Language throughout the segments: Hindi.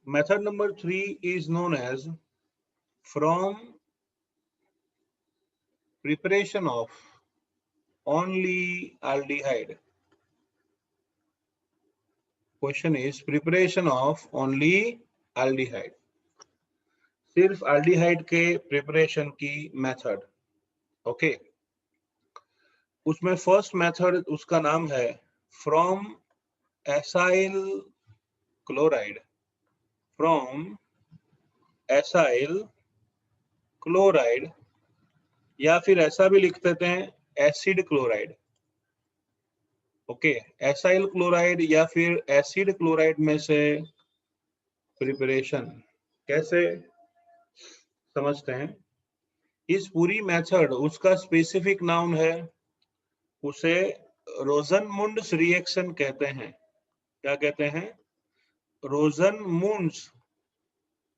Method number 3 is known as from preparation of only aldehyde. Question is preparation of only aldehyde. सिर्फ aldehyde के preparation की method. ओके उसमें फर्स्ट मेथड उसका नाम है from acyl chloride. From acyl chloride या फिर ऐसा भी लिख देते हैं acid chloride. Okay acyl chloride या फिर एसिड क्लोराइड में से प्रिपरेशन कैसे समझते हैं. इस पूरी मेथड उसका स्पेसिफिक नाम है, उसे रोजनमुंड्स रिएक्शन कहते हैं. क्या कहते हैं?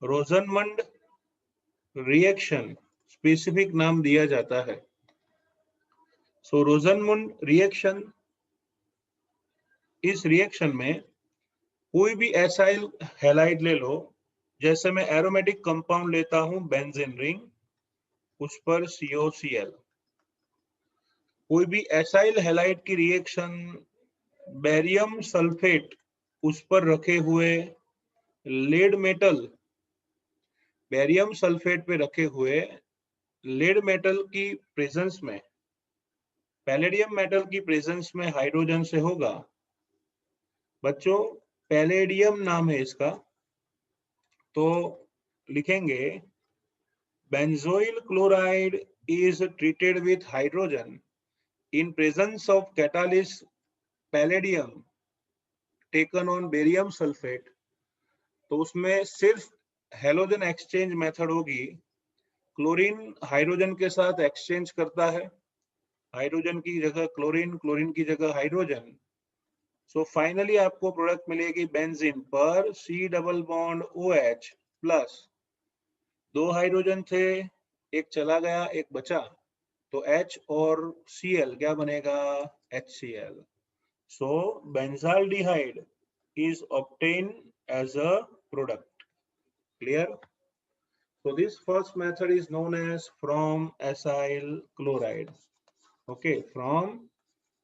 रोजनमंड रिएक्शन स्पेसिफिक नाम दिया जाता है. सो रोजनमुंड रिएक्शन, इस रिएक्शन में कोई भी एसाइल हैलाइड ले लो. जैसे मैं एरोमेटिक कंपाउंड लेता हूं बेंजीन रिंग, उस पर COCl. कोई भी एसाइल हैलाइड की रिएक्शन बेरियम सल्फेट उस पर रखे हुए लेड मेटल, बेरियम सल्फेट पे रखे हुए लेड मेटल की प्रेजेंस में, पैलेडियम मेटल की प्रेजेंस में हाइड्रोजन से होगा. बच्चों पैलेडियम नाम है इसका, तो लिखेंगे benzoyl chloride is treated with hydrogen in presence of catalyst palladium taken on barium sulfate. तो उसमें सिर्फ हेलोजन एक्सचेंज मेथड होगी. क्लोरीन हाइड्रोजन के साथ एक्सचेंज करता है, हाइड्रोजन की जगह क्लोरीन, क्लोरीन की जगह हाइड्रोजन. सो फाइनली आपको प्रोडक्ट मिलेगी बेंजीन पर C double bond OH plus. दो हाइड्रोजन थे, एक चला गया एक बचा, तो H और Cl क्या बनेगा? HCl. So benzaldehyde is obtained as a product. Clear? So this first method is known as from acyl chloride. Okay, from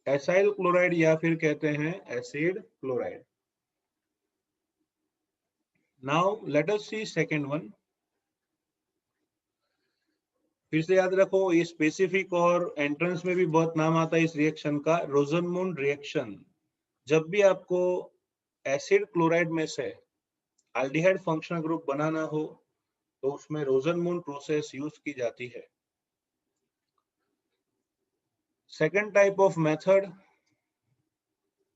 acyl chloride या फिर कहते हैं acid chloride. Now let us see second one. फिर से याद रखो ये स्पेसिफिक और एंट्रेंस में भी बहुत नाम आता है इस रिएक्शन का, रोजनमुंड रिएक्शन. जब भी आपको एसिड क्लोराइड में से एल्डिहाइड फंक्शनल ग्रुप बनाना हो तो उसमें रोजनमुंड प्रोसेस यूज की जाती है. सेकंड टाइप ऑफ मेथड,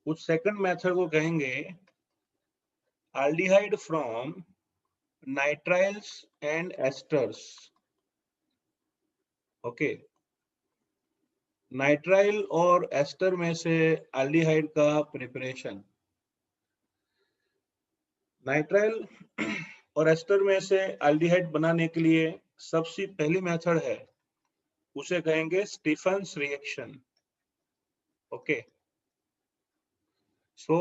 उस सेकंड मेथड को कहेंगे aldehyde from nitriles and asters. Okay nitrile और एस्टर में से एल्डिहाइड का प्रिपरेशन. नाइट्राइल और एस्टर में से एल्डिहाइड बनाने के लिए सबसे पहली मेथड है, उसे कहेंगे Stephen's reaction. Okay so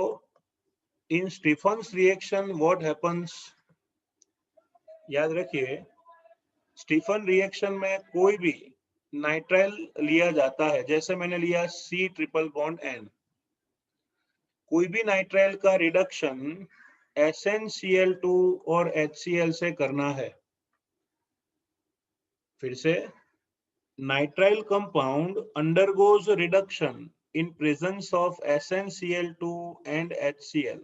in Stephen's reaction what happens, याद रखिए स्टीफन रिएक्शन में कोई भी नाइट्राइल लिया जाता है. जैसे मैंने लिया C ट्रिपल बॉन्ड N. कोई भी नाइट्राइल का रिडक्शन SnCl2 और HCl से करना है. फिर से nitrile compound undergoes reduction in presence of SnCl2 and HCl.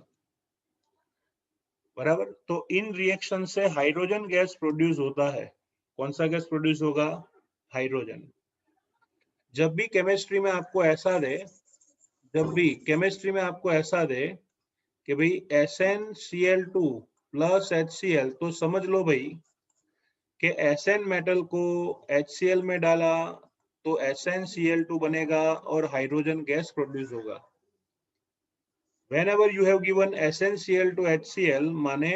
बराबर. तो इन रिएक्शन से हाइड्रोजन गैस प्रोड्यूस होता है. कौन सा गैस प्रोड्यूस होगा? हाइड्रोजन. जब भी केमिस्ट्री में आपको ऐसा दे, जब भी केमिस्ट्री में आपको ऐसा दे कि भाई SnCl2 प्लस HCl, तो समझ लो भाई कि Sn मेटल को HCl में डाला तो SnCl2 बनेगा और हाइड्रोजन गैस प्रोड्यूस होगा. Whenever you have given SnCl to HCl, माने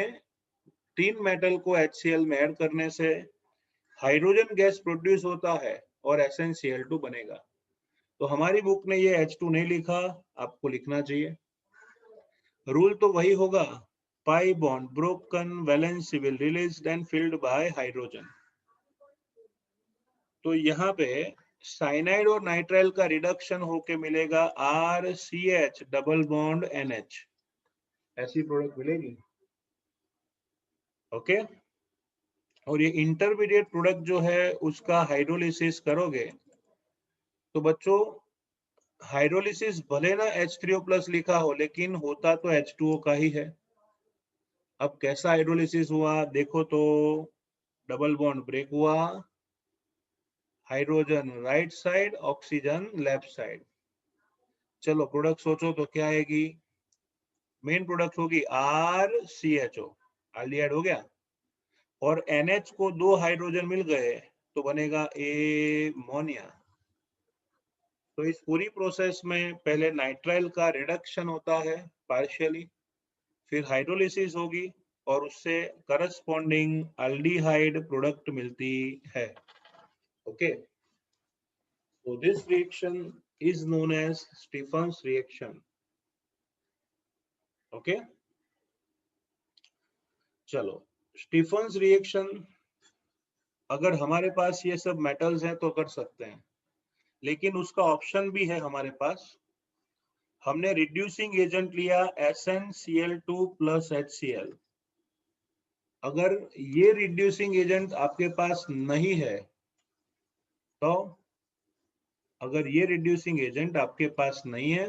तीन मेटल को HCl में ऐड करने से हाइड्रोजन गैस प्रोड्यूस होता है और SnCl2 बनेगा. तो हमारी बुक ने ये H2 नहीं लिखा, आपको लिखना चाहिए. रूल तो वही होगा, pi bond broken, valency will released and filled by hydrogen. तो यहाँ पे साइनाइड और नाइट्राइल का रिडक्शन होके मिलेगा RCH डबल बॉन्ड NH, ऐसी प्रोडक्ट मिलेगी। ओके, और ये इंटरमीडिएट प्रोडक्ट जो है उसका हाइड्रोलिसिस करोगे तो बच्चों हाइड्रोलिसिस भले ना H3O+ लिखा हो लेकिन होता तो H2O का ही है। अब कैसा हाइड्रोलिसिस हुआ देखो तो, डबल बॉन्ड ब्रेक हुआ, hydrogen right side, oxygen left side. चलो प्रोडक्ट सोचो तो क्या आएगी, मेन प्रोडक्ट होगी RCHO, एल्डिहाइड हो गया, और NH को 2 हाइड्रोजन मिल गए तो बनेगा एमोनिया। तो इस पूरी प्रोसेस में पहले नाइट्राइल का रिडक्शन होता है पार्शियली, फिर हाइड्रोलिसिस होगी और उससे करस्पॉन्डिंग एल्डिहाइड प्रोडक्ट मिलती है। Okay, so this reaction is known as Stephen's reaction. Okay, चलो स्टीफन्स रिएक्शन अगर हमारे पास ये सब मेटल्स हैं तो कर सकते हैं, लेकिन उसका ऑप्शन भी है हमारे पास। हमने रिड्यूसिंग एजेंट लिया SnCl2 + HCl। अगर ये रिड्यूसिंग एजेंट आपके पास नहीं है तो, अगर ये रिड्यूसिंग एजेंट आपके पास नहीं है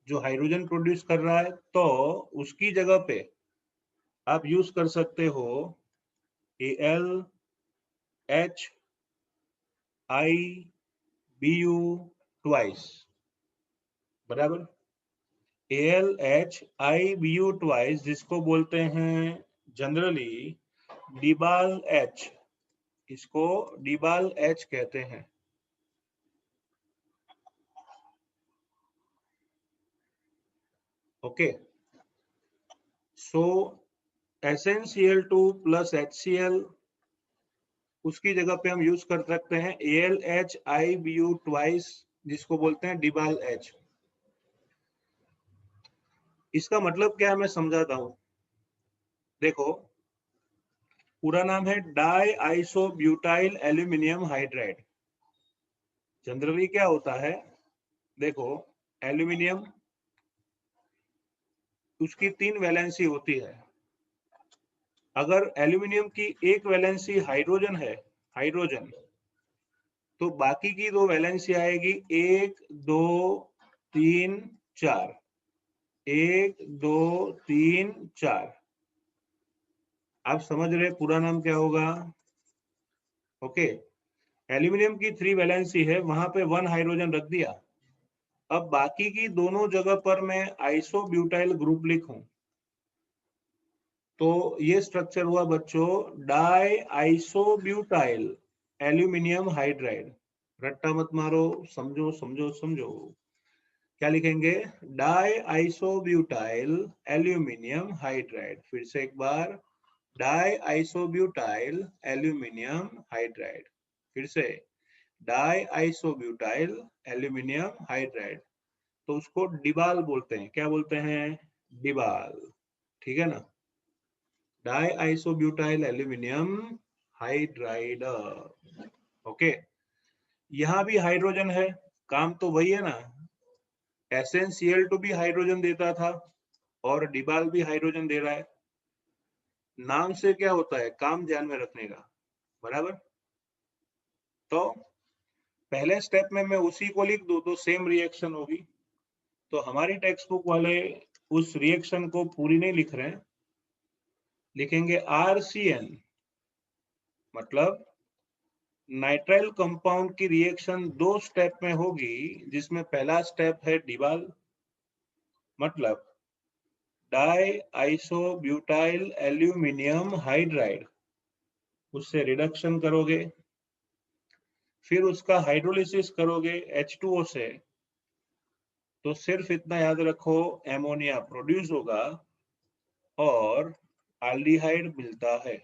जो हाइड्रोजन प्रोड्यूस कर रहा है, तो उसकी जगह पे आप यूज कर सकते हो AlHIBu ट्वाइस, बराबर। AlHIBu ट्वाइस जिसको बोलते हैं जनरली डिबाल H, इसको डिबाल H कहते हैं। ओके, सो SnCl2 + HCl, उसकी जगह पे हम यूज कर सकते हैं AlHIBu ट्वाइस जिसको बोलते हैं डिबाल H। इसका मतलब क्या है मैं समझाता हूं। देखो पूरा नाम है die isobutyl aluminium hydride. Generally क्या होता है, देखो एल्यूमिनियम उसकी 3 वैलेंसी होती है। अगर एल्यूमिनियम की एक वैलेंसी हाइड्रोजन है, हाइड्रोजन, तो बाकी की 2 वैलेंसी आएगी 1 2 3 4, 1 2 3 4। आप समझ रहे पूरा नाम क्या होगा। ओके, एल्यूमिनियम की 3 वैलेंसी है, वहां पे 1 हाइड्रोजन रख दिया। अब बाकी की दोनों जगह पर मैं आइसोब्यूटाइल ग्रुप लिखूं तो ये स्ट्रक्चर हुआ बच्चों डाई आइसोब्यूटाइल एल्यूमिनियम हाइड्राइड। रट्टा मत मारो, समझो समझो समझो। क्या लिखेंगे, डाई आइसोब्यूटाइल एल्यूमिनियम हाइड्राइड। फिर से एक बार, डाई आइसोब्यूटाइल एल्यूमिनियम हाइड्राइड। फिर से डाई आइसोब्यूटाइल एल्यूमिनियम हाइड्राइड। तो उसको डिबाल बोलते हैं। क्या बोलते हैं, डिबाल। ठीक है ना, die isobutyl aluminium hydride. Okay, यहां भी हाइड्रोजन है, काम तो वही है ना। SnCl2 भी हाइड्रोजन देता था और डिबाल भी हाइड्रोजन दे रहा है। नाम से क्या होता है, काम ध्यान में रखने का, बराबर। तो पहले स्टेप में मैं उसी को लिख दूं तो सेम रिएक्शन होगी। तो हमारी टेक्स्ट बुक वाले उस रिएक्शन को पूरी नहीं लिख रहे हैं, लिखेंगे RCN, मतलब नाइट्राइल कंपाउंड की रिएक्शन 2 स्टेप में होगी, जिसमें पहला स्टेप है डिबाल, मतलब डाई आइसोब्यूटाइल एल्यूमिनियम हाइड्राइड, उससे रिडक्शन करोगे, फिर उसका हाइड्रोलिसिस करोगे H2O से, तो सिर्फ इतना याद रखो एमोनिया प्रोड्यूस होगा और एल्डिहाइड मिलता है।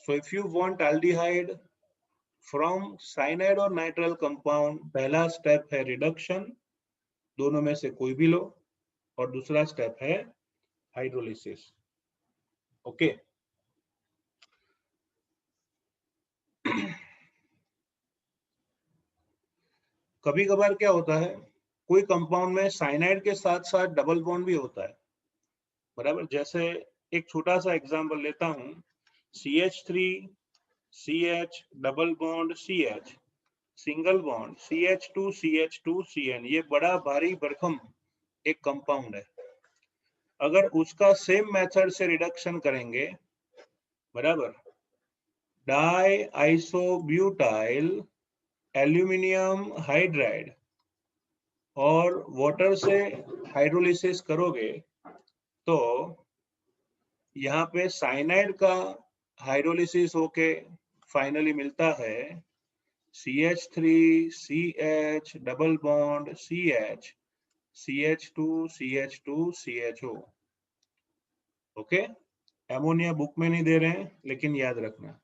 So if you want aldehyde from cyanide और नाइट्राइल कंपाउंड, पहला स्टेप है रिडक्शन, दोनों में से कोई भी लो, और दूसरा स्टेप है हाइड्रोलिसिस। ओके। कभी कभार क्या होता है, कोई कंपाउंड में साइनाइड के साथ साथ डबल बॉन्ड भी होता है, बराबर। जैसे एक छोटा सा एग्जांपल लेता हूं, CH3 CH double bond CH single bond CH2 CH2 CN, ये बड़ा भारी भरकम एक कंपाउंड है। अगर उसका सेम मेथड से रिडक्शन करेंगे, बराबर, डाई आइसोब्यूटाइल एल्यूमिनियम हाइड्राइड और वाटर से हाइड्रोलिसिस करोगे, तो यहाँ पे साइनाइड का हाइड्रोलिसिस होके फाइनली मिलता है CH3 CH double bond CH CH2 CH2 CHO। Okay, ammonia book में नहीं दे रहे हैं, लेकिन याद रखना,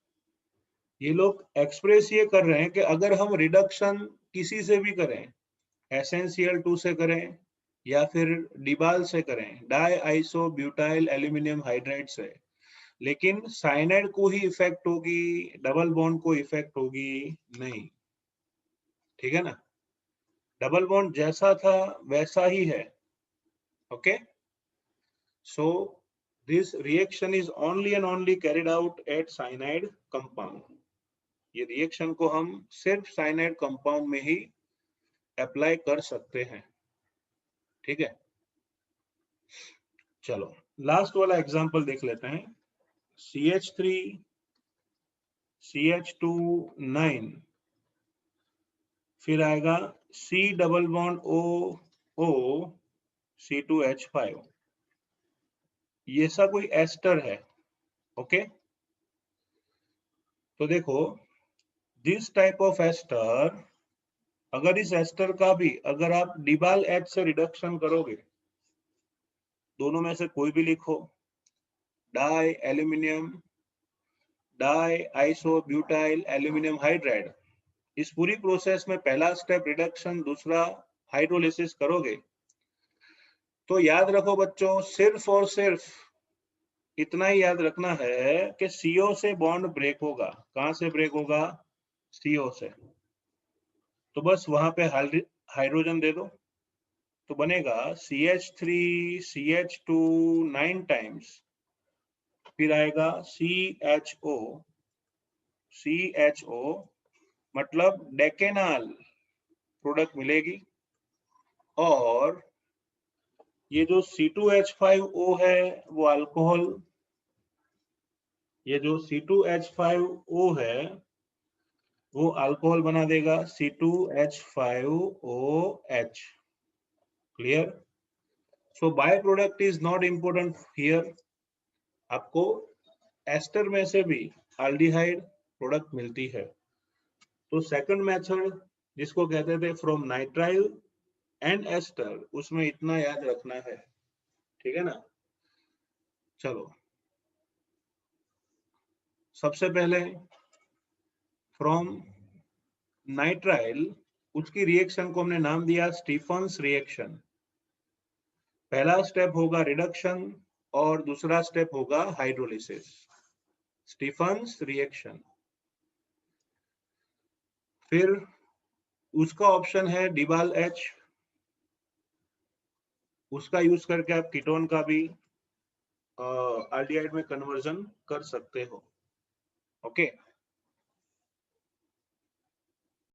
ये लोग एक्सप्रेस ये कर रहे हैं कि अगर हम रिडक्शन किसी से भी करें, SnCl2 से करें या फिर डिबाल से करें, di iso butyl aluminium hydride से, लेकिन साइनाइड को ही इफेक्ट होगी, डबल बॉन्ड को इफेक्ट होगी नहीं। ठीक है ना, डबल बॉन्ड जैसा था वैसा ही है। Okay, so this reaction is only and only carried out at cyanide compound. ये रिएक्शन को हम सिर्फ साइनाइड कंपाउंड में ही अप्लाई कर सकते हैं। ठीक है, चलो लास्ट वाला एग्जांपल देख लेते हैं। CH3 CH2 9, फिर आएगा C double bond O C2H5, ये सा कोई एस्टर है। ओके, तो देखो, दिस टाइप ऑफ एस्टर, अगर इस एस्टर का भी अगर आप डिबाल H से रिडक्शन करोगे, दोनों में से कोई भी लिखो, di aluminium di isobutyl aluminium hydride, इस पूरी प्रोसेस में पहला स्टेप रिडक्शन, दूसरा हाइड्रोलिसिस करोगे, तो याद रखो बच्चों, सिर्फ और सिर्फ इतना ही याद रखना है कि CO से बॉन्ड ब्रेक होगा। कहां से ब्रेक होगा? CO से। तो बस वहां पे हाइड्रोजन दे दो, तो बनेगा CH3 CH2 9 टाइम्स, फिर आएगा CHO, मतलब डेकेनाल प्रोडक्ट मिलेगी। और ये जो C2H5O है वो अल्कोहल, ये जो C2H5O है वो अल्कोहल बना देगा C2H5OH। Clear? So by product is not important here, आपको एस्टर में से भी एल्डिहाइड प्रोडक्ट मिलती है। तो सेकंड मेथड जिसको कहते थे फ्रॉम नाइट्राइल एंड एस्टर, उसमें इतना याद रखना है। ठीक है ना, चलो सबसे पहले फ्रॉम नाइट्राइल, उसकी रिएक्शन को हमने नाम दिया स्टीफन्स रिएक्शन। पहला स्टेप होगा रिडक्शन और दूसरा स्टेप होगा हाइड्रोलिसिस, स्टीफन्स रिएक्शन। फिर उसका ऑप्शन है डिबाल H, उसका यूज करके आप कीटोन का भी एल्डिहाइड में कन्वर्जन कर सकते हो। ओके,